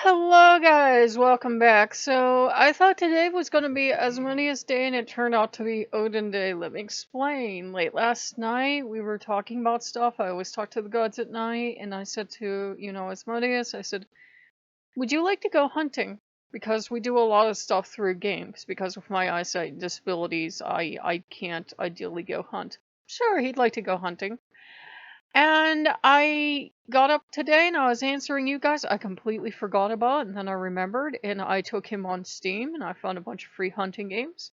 Hello, guys. Welcome back. So, I thought today was going to be Asmodeus Day, and it turned out to be Odin Day. Let me explain. Late last night, we were talking about stuff. I always talk to the gods at night, and I said to, Asmodeus, I said, would you like to go hunting? Because we do a lot of stuff through games. Because of my eyesight disabilities, I can't ideally go hunt. Sure, he'd like to go hunting. And I got up today and I was answering you guys. I completely forgot about it, and then I remembered, and I took him on Steam and I found a bunch of free hunting games.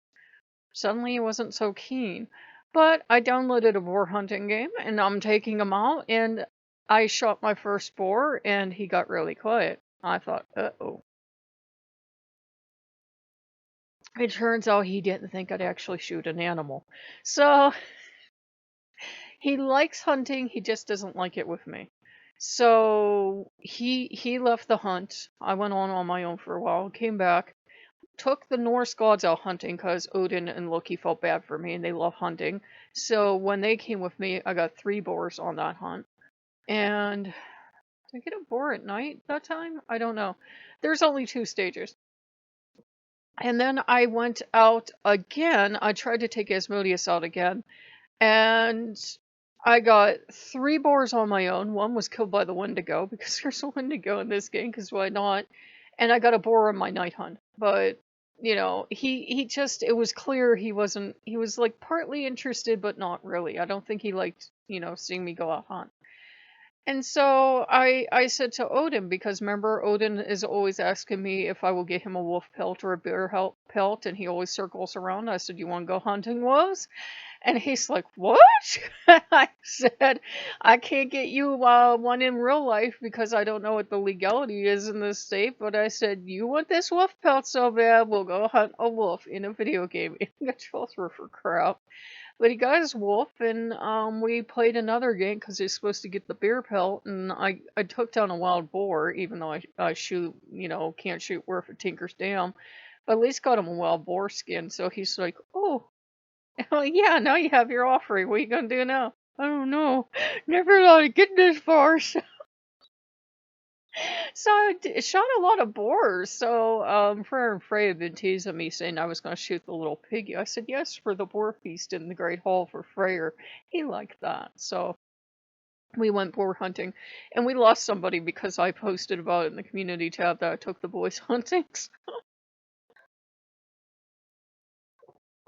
Suddenly he wasn't so keen. But I downloaded a boar hunting game and I'm taking him out, and I shot my first boar and he got really quiet. I thought, uh-oh. It turns out he didn't think I'd actually shoot an animal. So he likes hunting, he just doesn't like it with me. So he left the hunt. I went on my own for a while, came back, took the Norse gods out hunting because Odin and Loki felt bad for me and they love hunting. So when they came with me, I got 3 boars on that hunt. And did I get a boar at night that time? I don't know. There's only 2 stages. And then I went out again. I tried to take Asmodeus out again. And I got 3 boars on my own. One was killed by the Wendigo because there's a Wendigo in this game, because why not? And I got a boar on my night hunt. But, he just, it was clear he was like partly interested, but not really. I don't think he liked, seeing me go out hunt. And so I said to Odin, because remember, Odin is always asking me if I will get him a wolf pelt or a bear pelt, and he always circles around. I said, you want to go hunting, wolves? And he's like, what? I said, I can't get you one in real life because I don't know what the legality is in this state. But I said, you want this wolf pelt so bad, we'll go hunt a wolf in a video game. He got for crap. But he got his wolf, and we played another game because he's supposed to get the bear pelt. And I took down a wild boar, even though I shoot, can't shoot worth a tinker's dam. But at least got him a wild boar skin. So he's like, oh, oh, yeah, now you have your offering. What are you gonna do now? I don't know. Never thought I'd get this far. So shot a lot of boars. So Freyr and Frey had been teasing me, saying I was gonna shoot the little piggy. I said yes for the boar feast in the Great Hall for Freyr. He liked that. So we went boar hunting, and we lost somebody because I posted about it in the community tab that I took the boys hunting.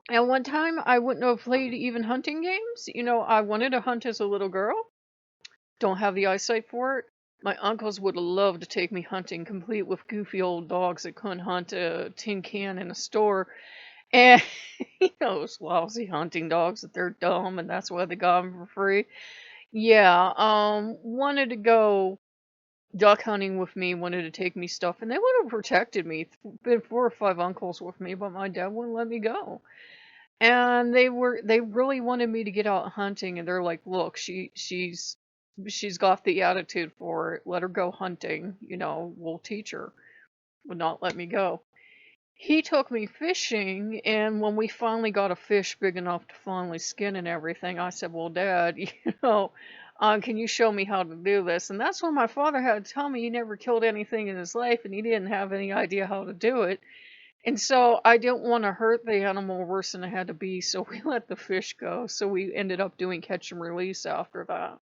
And one time I wouldn't have played even hunting games. I wanted to hunt as a little girl. Don't have the eyesight for it. My uncles would love to take me hunting, complete with goofy old dogs that couldn't hunt a tin can in a store. And, those lousy hunting dogs that they're dumb and that's why they got them for free. Yeah, wanted to go duck hunting with me, wanted to take me stuff, and they would have protected me. Been 4 or 5 uncles with me, but my dad wouldn't let me go. And they really wanted me to get out hunting, and they're like, look, she's got the attitude for it. Let her go hunting, we'll teach her. Would not let me go. He took me fishing, and when we finally got a fish big enough to finally skin and everything, I said, well, Dad, can you show me how to do this? And that's when my father had to tell me he never killed anything in his life, and he didn't have any idea how to do it. And so I didn't want to hurt the animal worse than it had to be, so we let the fish go. So we ended up doing catch and release after that.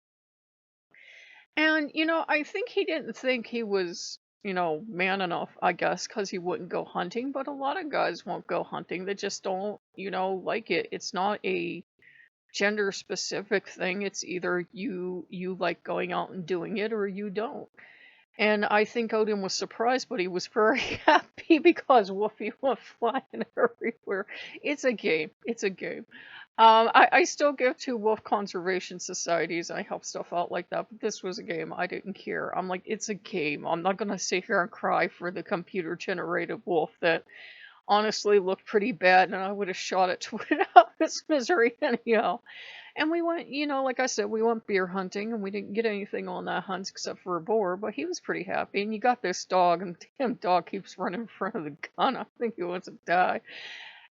And, I think he didn't think he was, man enough, I guess, because he wouldn't go hunting. But a lot of guys won't go hunting. They just don't, like it. It's not a gender specific thing. It's either you like going out and doing it or you don't. And I think Odin was surprised, but he was very happy because Wolfie went flying everywhere. It's a game. It's a game. I still give to wolf conservation societies. I help stuff out like that, but this was a game. I didn't care. I'm like, it's a game. I'm not gonna sit here and cry for the computer generated wolf that honestly looked pretty bad, and I would have shot it to put out its misery anyhow. And we went, like I said, we went beer hunting, and we didn't get anything on that hunt except for a boar, but he was pretty happy. And you got this dog, and the damn dog keeps running in front of the gun. I think he wants to die.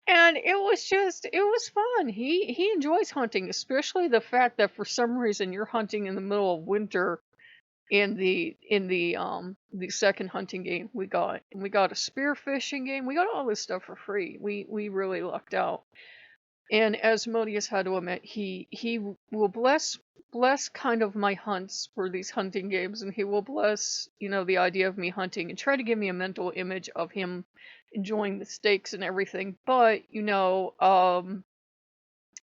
And it was fun. He enjoys hunting, especially the fact that for some reason you're hunting in the middle of winter in the second hunting game we got. And we got a spearfishing game. We got all this stuff for free. We really lucked out. And Asmodeus had to admit, he will bless kind of my hunts for these hunting games, and he will bless, the idea of me hunting and try to give me a mental image of him enjoying the steaks and everything. But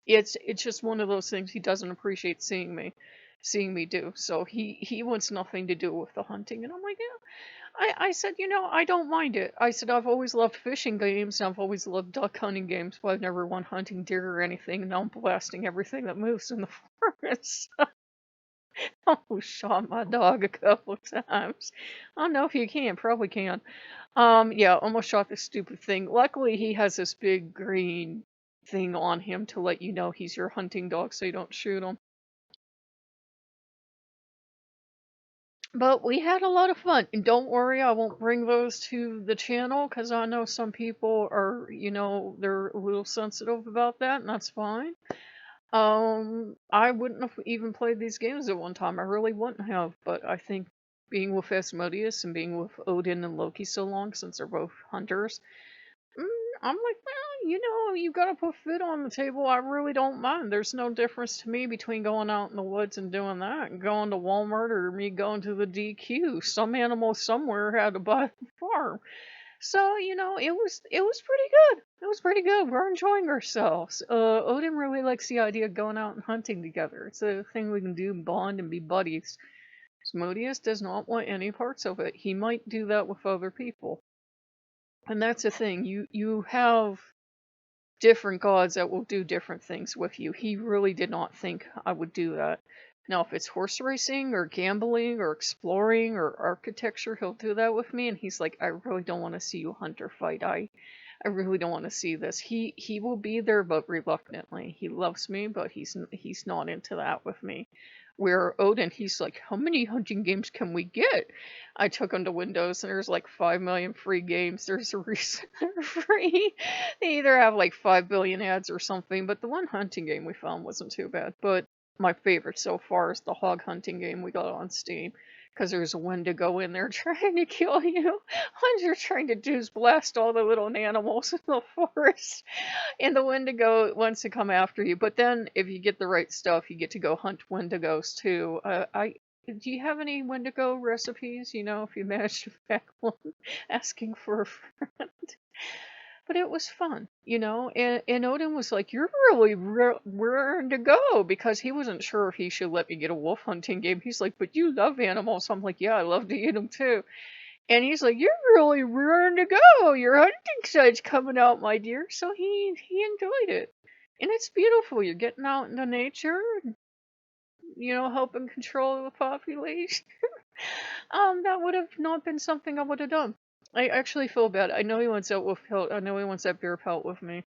it's just one of those things he doesn't appreciate seeing me do. So he wants nothing to do with the hunting, and I'm like, yeah. I said, I don't mind it. I said, I've always loved fishing games, and I've always loved duck hunting games, but I've never won hunting deer or anything, and now I'm blasting everything that moves in the forest. Oh, shot my dog a couple times. I don't know if you can, probably can. Yeah, almost shot this stupid thing. Luckily, he has this big green thing on him to let you know he's your hunting dog, so you don't shoot him. But we had a lot of fun, and don't worry, I won't bring those to the channel because I know some people are, they're a little sensitive about that, and that's fine. I wouldn't have even played these games at one time. I really wouldn't have, but I think being with Asmodeus and being with Odin and Loki so long, since they're both hunters, I'm like, well, you gotta put food on the table. I really don't mind. There's no difference to me between going out in the woods and doing that and going to Walmart or me going to the DQ. Some animal somewhere had to buy the farm. So, it was pretty good. It was pretty good. We're enjoying ourselves. Odin really likes the idea of going out and hunting together. It's a thing we can do, bond and be buddies. Asmodeus does not want any parts of it. He might do that with other people. And that's the thing. You have different gods that will do different things with you. He really did not think I would do that. Now, if it's horse racing or gambling or exploring or architecture, he'll do that with me. And he's like, I really don't want to see you hunt or fight. I really don't want to see this. He will be there, but reluctantly. He loves me, but he's not into that with me. Where Odin, he's like, how many hunting games can we get? I took him to Windows, and there's like 5 million free games. There's a reason they're free. They either have like 5 billion ads or something, but the one hunting game we found wasn't too bad. But my favorite so far is the hog hunting game we got on Steam, because there's a Wendigo in there trying to kill you. All you're trying to do is blast all the little animals in the forest, and the Wendigo wants to come after you. But then, if you get the right stuff, you get to go hunt Wendigos too. Do you have any Wendigo recipes? If you manage to pack one, asking for a friend. But it was fun, and Odin was like, you're really raring to go, because he wasn't sure if he should let me get a wolf hunting game. He's like, but you love animals. I'm like, yeah, I love to eat them too. And he's like, you're really raring to go. Your hunting side's coming out, my dear. So he enjoyed it. And it's beautiful. You're getting out into nature, helping control the population. That would have not been something I would have done. I actually feel bad. I know he wants that wolf pelt. I know he wants that bear pelt with me.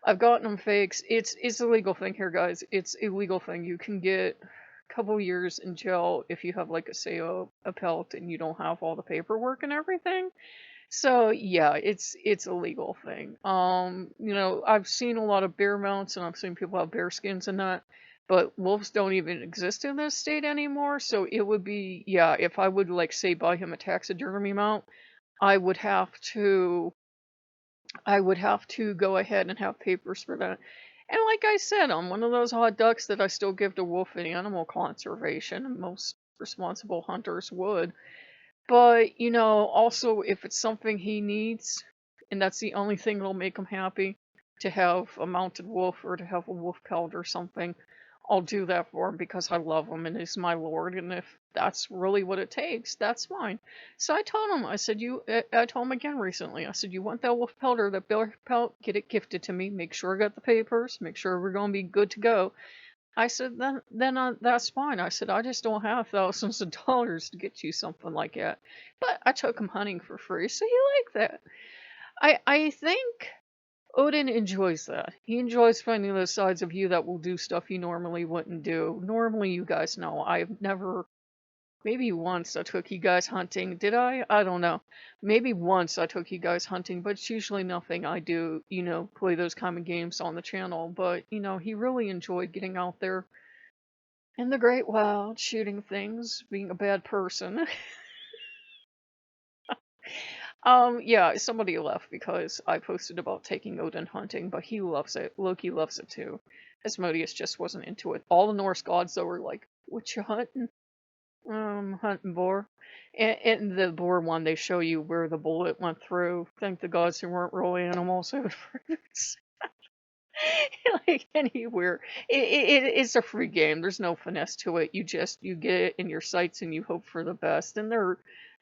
I've gotten him fakes. It's a legal thing here, guys. It's a legal thing. You can get a couple years in jail if you have, like, a pelt and you don't have all the paperwork and everything. So yeah, it's a legal thing. I've seen a lot of bear mounts, and I've seen people have bear skins and that, but wolves don't even exist in this state anymore. So it would be, yeah, if I would, like, say, buy him a taxidermy mount, I would have to go ahead and have papers for that. And like I said, I'm one of those hot ducks that I still give to wolf and animal conservation, and most responsible hunters would. But, also, if it's something he needs, and that's the only thing that'll make him happy, to have a mounted wolf or to have a wolf pelt or something, I'll do that for him because I love him and he's my lord. And if that's really what it takes, that's fine. So I told him, I told him again recently, I said, you want that wolf pelt or that bear pelt? Get it gifted to me. Make sure I got the papers. Make sure we're going to be good to go. I said, then that's fine. I said, I just don't have thousands of dollars to get you something like that. But I took him hunting for free, so he liked that. I think Odin enjoys that. He enjoys finding those sides of you that will do stuff you normally wouldn't do. Normally, you guys know, I've never... Maybe once I took you guys hunting. Did I? I don't know. Maybe once I took you guys hunting, but it's usually nothing I do, play those kind of games on the channel. But, he really enjoyed getting out there In the great wild, shooting things, being a bad person. Yeah, somebody left because I posted about taking Odin hunting, but he loves it. Loki loves it too. Asmodeus just wasn't into it. All the Norse gods though were like, "What you hunting?" Hunting boar. And the boar one, they show you where the bullet went through. Thank the gods there weren't real animals. It was like anywhere. It's a free game. There's no finesse to it. You get it in your sights and you hope for the best. And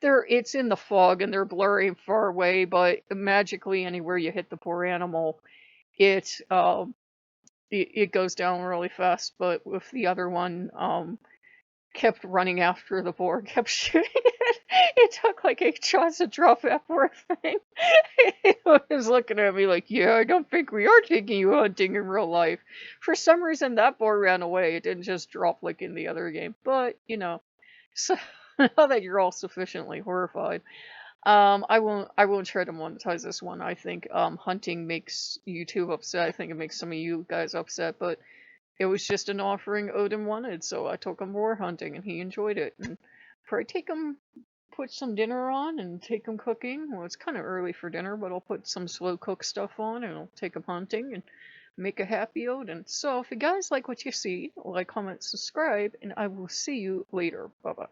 it's in the fog and they're blurry and far away, but magically anywhere you hit the poor animal, it it goes down really fast. But with the other one, kept running after the boar, kept shooting it. It took like 8 shots to drop that poor thing. It was looking at me like, yeah, I don't think we are taking you hunting in real life. For some reason, that boar ran away. It didn't just drop like in the other game. But, so now that you're all sufficiently horrified, I won't try to monetize this one. I think hunting makes YouTube upset. I think it makes some of you guys upset, but it was just an offering Odin wanted, so I took him boar hunting, and he enjoyed it. And probably take him, put some dinner on, and take him cooking. Well, it's kind of early for dinner, but I'll put some slow cook stuff on, and I'll take him hunting, and make a happy Odin. So if you guys like what you see, like, comment, subscribe, and I will see you later. Bye bye.